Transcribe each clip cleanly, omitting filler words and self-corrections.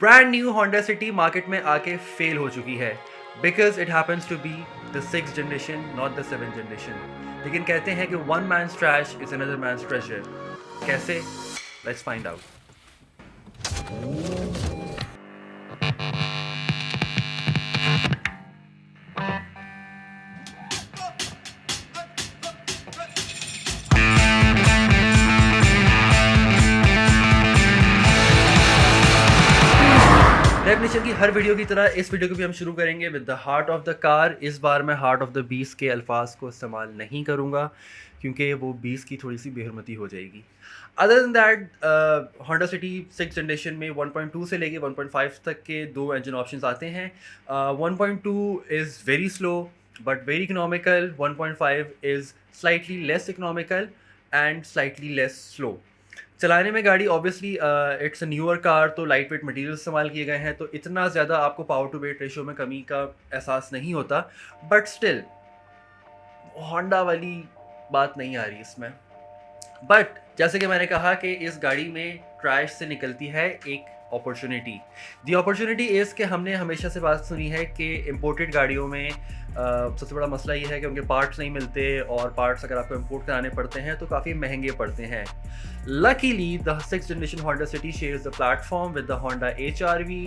Brand new Honda City market में आके fail हो चुकी है because it happens to be the 6th generation not the 7th generation. लेकिन कहते हैं कि one man's trash is another man's treasure. कैसे? Let's find out. डेफिनेशन की हर वीडियो की तरह इस वीडियो को भी हम शुरू करेंगे with the heart of the car. इस बार मैं हार्ट ऑफ द बीस्ट के अल्फाज को इस्तेमाल नहीं करूँगा क्योंकि वो बीस्ट की थोड़ी सी बेहरमती हो जाएगी। Other than that Honda city 6th generation में 1.2 से लेके 1.5 तक के दो इंजन ऑप्शंस आते हैं। 1.2 is very slow but very economical, 1.5 is slightly less economical and slightly less slow. चलाने में गाड़ी obviously it's a newer car, तो लाइट वेट मटीरियल इस्तेमाल किए गए हैं, तो इतना ज़्यादा आपको पावर टू वेट रेशियो में कमी का एहसास नहीं होता। बट स्टिल होंडा वाली बात नहीं आ रही इसमें। बट जैसे कि मैंने कहा कि इस गाड़ी में ट्रैश से निकलती है एक अपॉर्चुनिटी। दी अपॉर्चुनिटी इज़ कि हमने हमेशा से बात सुनी है कि इम्पोर्टेड गाड़ियों में सबसे बड़ा मसला ये है कि उनके पार्ट्स नहीं मिलते, और पार्ट्स अगर आपको इम्पोर्ट कराने पड़ते हैं तो काफ़ी महंगे पड़ते हैं। Luckily, the 6th generation Honda City shares the platform with the Honda HR-V,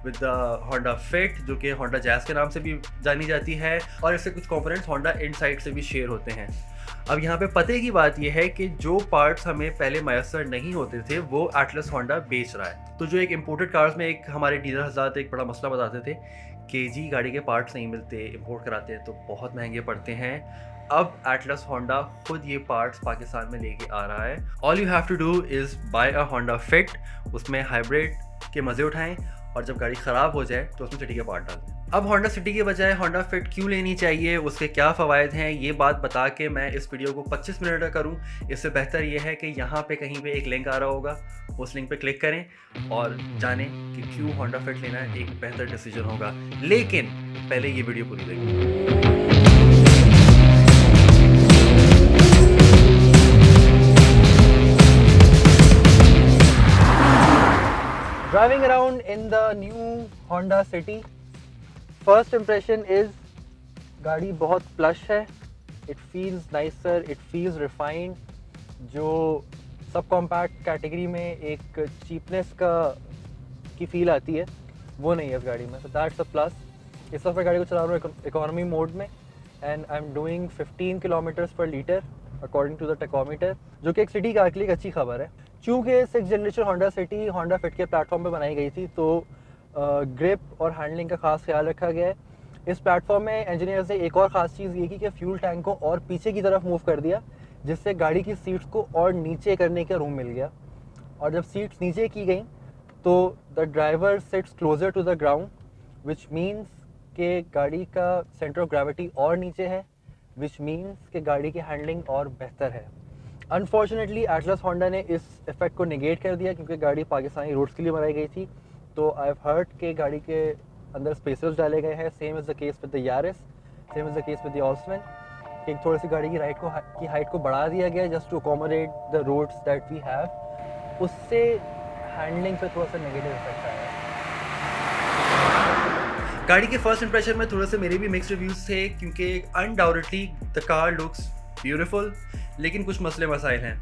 with the Honda Fit, जो कि Honda Jazz के नाम से भी जानी जाती है, और इससे कुछ कंपोनेंट्स Honda Insight से भी शेयर होते हैं। अब यहाँ पे पते की बात यह है कि जो पार्ट्स हमें पहले मैसर नहीं होते थे वो एटलस होंडा बेच रहा है। तो जो एक इम्पोर्टेड कार्स में एक हमारे डीलर हज़रात एक बड़ा मसला बताते थे कि जी गाड़ी के पार्ट्स नहीं मिलते, इम्पोर्ट कराते हैं तो बहुत महंगे पड़ते हैं। अब एटलस होंडा खुद ये पार्ट्स पाकिस्तान में लेके आ रहा है। All you have to do is buy a Honda Fit, उसमें हाइब्रिड के मज़े उठाएं, और जब गाड़ी ख़राब हो जाए तो उसमें सिटी के पार्ट डाल दें। अब होंडा सिटी के बजाय होंडा फिट क्यों लेनी चाहिए, उसके क्या फ़वायद हैं, ये बात बता के मैं इस वीडियो को 25 मिनट का करूँ। इससे बेहतर ये है कि यहाँ पे कहीं पे एक लिंक आ रहा होगा, उस लिंक पे क्लिक करें और जानें कि क्यों होंडा फिट लेना एक बेहतर डिसीजन होगा। लेकिन पहले ये वीडियो पूरी देखें। Driving around in the new Honda City, first impression is गाड़ी बहुत plush है, it feels nicer, it feels refined। जो सब कॉम्पैक्ट कैटेगरी में एक cheapness की फील आती है वो नहीं है इस गाड़ी में, so that's a plus। इस वक्त मैं गाड़ी को चला रहा हूँ इकोनॉमी मोड में and I'm doing 15 किलोमीटर्स पर लीटर अकॉर्डिंग टू द टकोमीटर, जो कि एक सिटी कार के लिए एक अच्छी खबर है। चूँकि 6th generation Honda city Honda fit के प्लेटफॉर्म पे बनाई गई थी, तो ग्रिप और हैंडलिंग का खास ख्याल रखा गया है। इस प्लेटफॉर्म में इंजीनियर्स ने एक और ख़ास चीज़ ये की कि फ्यूल टैंक को और पीछे की तरफ मूव कर दिया, जिससे गाड़ी की सीट्स को और नीचे करने का रूम मिल गया। और जब सीट्स नीचे की गई तो the driver sits closer to the ground, which means कि गाड़ी का सेंटर ऑफ ग्रेविटी और नीचे है, विच मीन्स कि गाड़ी की हैंडलिंग और बेहतर है। अनफॉर्चुनेटली एटलस होंडा ने इस इफेक्ट को निगेट कर दिया क्योंकि गाड़ी पाकिस्तानी रोड्स के लिए बनाई गई थी। तो आई हैव हर्ड कि गाड़ी के अंदर स्पेसर्स डाले गए हैं, same is the case with the Yaris, same is the case with the Allsman, कि थोड़ी सी गाड़ी की हाइट को बढ़ा दिया गया just to accommodate the roads that we have. उससे हैंडलिंग पे थोड़ा सा नेगेटिव इफेक्ट आया। गाड़ी के फर्स्ट इंप्रेशन में थोड़े से मेरे भी मिक्स्ड रिव्यूज़ थे क्योंकि undoubtedly the car looks beautiful, लेकिन कुछ मसले मसाइल हैं।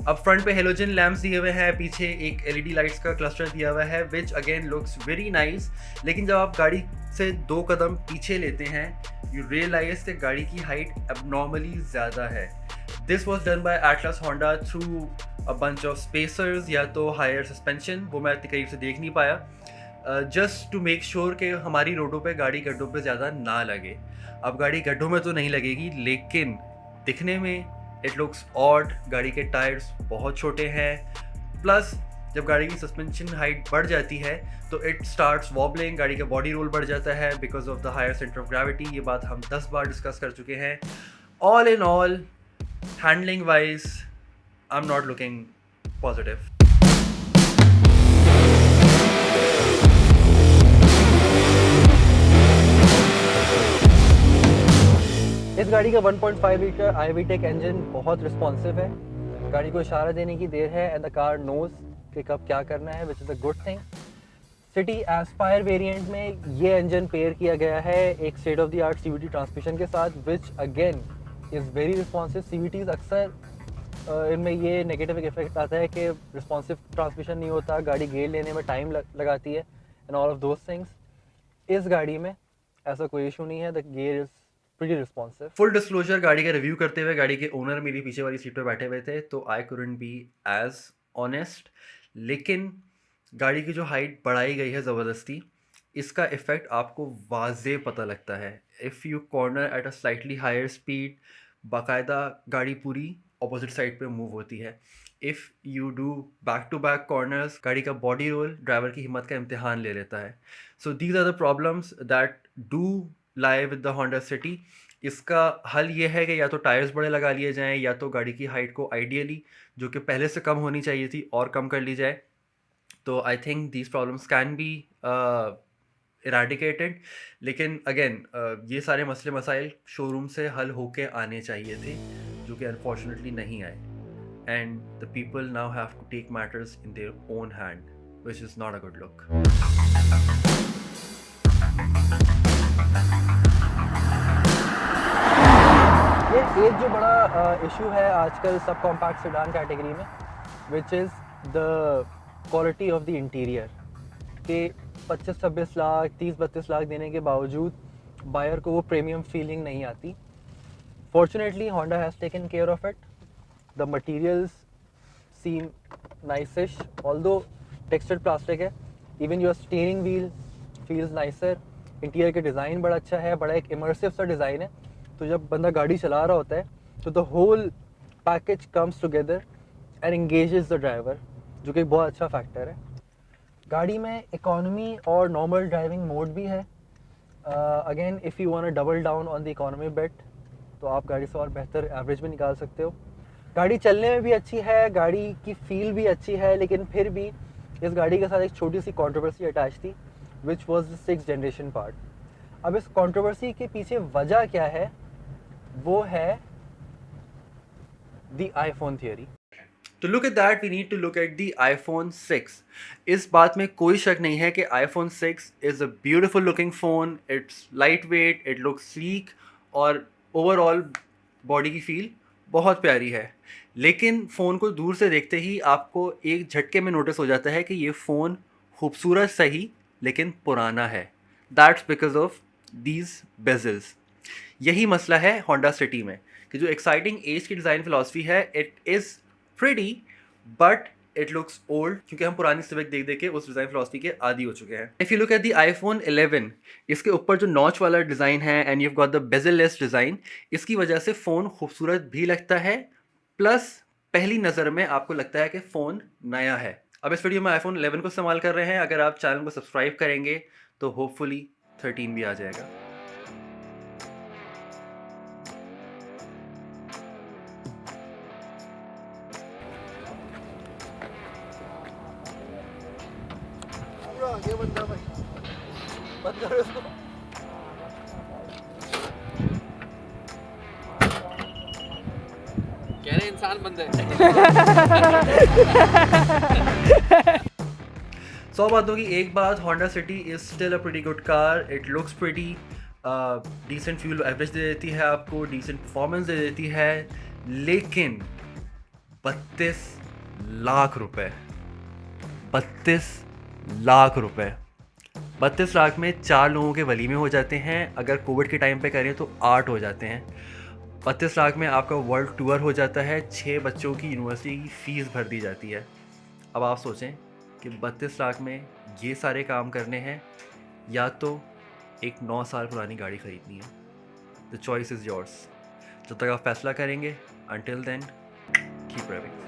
अब फ्रंट पे हेलोजन लैम्प्स दिए हुए हैं, पीछे एक एलईडी लाइट्स का क्लस्टर दिया हुआ है which again looks very nice. लेकिन जब आप गाड़ी से 2 कदम पीछे लेते हैं यू रियलाइज कि गाड़ी की हाइट एबनॉर्मली ज़्यादा है। This was done by Atlas Honda through a bunch of spacers या तो हायर सस्पेंशन, वो मैं इतनी करीब से देख नहीं पाया, जस्ट टू मेक श्योर कि हमारी रोडों पे गाड़ी गड्ढों पे ज़्यादा ना लगे। अब गाड़ी गड्ढों में तो नहीं लगेगी, लेकिन दिखने में इट लुक्स ऑड। गाड़ी के टायर्स बहुत छोटे हैं, प्लस जब गाड़ी की सस्पेंशन हाइट बढ़ जाती है तो इट स्टार्ट्स वॉबलिंग, गाड़ी का बॉडी रोल बढ़ जाता है because of the higher centre of gravity. ये बात हम 10 बार डिस्कस कर चुके हैं। All in all handling wise I am not looking positive. इस गाड़ी का 1.5 लीटर iVTEC इंजन बहुत रिस्पॉन्सिव है। गाड़ी को इशारा देने की देर है एंड द कार नोज कि कब क्या करना है, which is a good thing. City Aspire variant में ये इंजन पेयर किया गया है एक state of the art CVT transmission के साथ, which again is very responsive. CVTs अक्सर इनमें ये नेगेटिव इफेक्ट आता है कि रिस्पॉन्सिव ट्रांसमिशन नहीं होता, गाड़ी गेयर लेने में टाइम लगाती है and all of those things. इस गाड़ी में ऐसा कोई इशू नहीं है, the gear is pretty responsive. Full disclosure, गाड़ी का रिव्यू करते हुए गाड़ी के ओनर मेरी पीछे वाली सीट पे बैठे हुए थे, तो I couldn't be as honest. लेकिन गाड़ी की जो हाइट बढ़ाई गई है ज़बरदस्ती, इसका इफ़ेक्ट आपको वाज़े पता लगता है। If you corner at a slightly higher speed, बाकायदा गाड़ी पूरी अपोजिट साइड पे मूव होती है। If you do back to back corners, गाड़ी का बॉडी रोल ड्राइवर की हिम्मत का इम्तिहान ले लेता है। So these are the problems that do lie with the Honda City. इसका हल ये है कि या तो टायर्स बड़े लगा लिए जाएं, या तो गाड़ी की हाइट को आइडियली, जो कि पहले से कम होनी चाहिए थी, और कम कर ली जाए। तो I think these problems can be eradicated. लेकिन अगेन ये सारे मसले मसाइल शोरूम से हल होके आने चाहिए थे, जो कि अनफॉर्चुनेटली नहीं आए। And the people now have to take matters in their own hand, which is not a good look. ये एक जो बड़ा इशू है आजकल सब कॉम्पैक्ट सेडान कैटेगरी में, which is the quality of the interior, कि 25-26 लाख 30-32 लाख देने के बावजूद बायर को वो प्रीमियम फीलिंग नहीं आती। Fortunately Honda has taken care of it. The materials seem niceish, although textured plastic है। Even your steering wheel feels nicer. Interior के डिज़ाइन बड़ा अच्छा है, बड़ा एक इमर्सिव सा डिज़ाइन है। तो जब बंदा गाड़ी चला रहा होता है तो the whole package comes together and engages the driver, जो कि बहुत अच्छा फैक्टर है। गाड़ी में इकोनॉमी और नॉर्मल ड्राइविंग मोड भी है। Again if you want to double down on the economy bet, तो आप गाड़ी से और बेहतर एवरेज में निकाल सकते हो। गाड़ी चलने में भी अच्छी है, गाड़ी की फील भी अच्छी है, लेकिन फिर भी इस गाड़ी के साथ एक छोटी सी कंट्रोवर्सी अटैच थी, which was the 6th generation part. अब इस कंट्रोवर्सी के पीछे वजह क्या है, वो है the iPhone theory. To look at that, we need to look at the iPhone 6. इस बात में कोई शक नहीं है कि iPhone 6 is a beautiful looking phone. It's lightweight, it looks sleek, और overall बॉडी की फील बहुत प्यारी है। लेकिन फ़ोन को दूर से देखते ही आपको एक झटके में नोटिस हो जाता है कि ये फ़ोन खूबसूरत सही, लेकिन पुराना है। That's because of these bezels. यही मसला है होंडा सिटी में, कि जो एक्साइटिंग एज की डिज़ाइन फिलॉसफी है, it is pretty but it looks old, क्योंकि हम पुरानी सिविक देख देख के उस डिज़ाइन फिलॉसफी के आदी हो चुके हैं। If you look at the iPhone 11, इसके ऊपर जो नॉच वाला डिज़ाइन है and you got the bezel-less design, इसकी वजह से फ़ोन खूबसूरत भी लगता है, प्लस पहली नज़र में आपको लगता है कि फ़ोन नया है। अब इस वीडियो में iPhone 11 को इस्तेमाल कर रहे हैं। अगर आप चैनल को सब्सक्राइब करेंगे तो होपफुली 13 भी आ जाएगा। ये बंदा भाई बंद करो इसको। कह रहे इंसान बंद है। 100 बातों की एक बात, Honda City is still a pretty good car. It looks pretty, decent fuel average दे देती है आपको, डिसेंट परफॉर्मेंस दे देती है, लेकिन 32 लाख रुपए, 32 लाख रुपए, 32 लाख में 4 लोगों के वलीमे हो जाते हैं। अगर कोविड के टाइम पे करें तो 8 हो जाते हैं। 32 लाख में आपका वर्ल्ड टूर हो जाता है, 6 बच्चों की यूनिवर्सिटी की फ़ीस भर दी जाती है। अब आप सोचें कि 32 लाख में ये सारे काम करने हैं, या तो एक 9 साल पुरानी गाड़ी ख़रीदनी है। The choice is yours. जब तक आप फैसला करेंगे, until then, keep ड्राइविंग।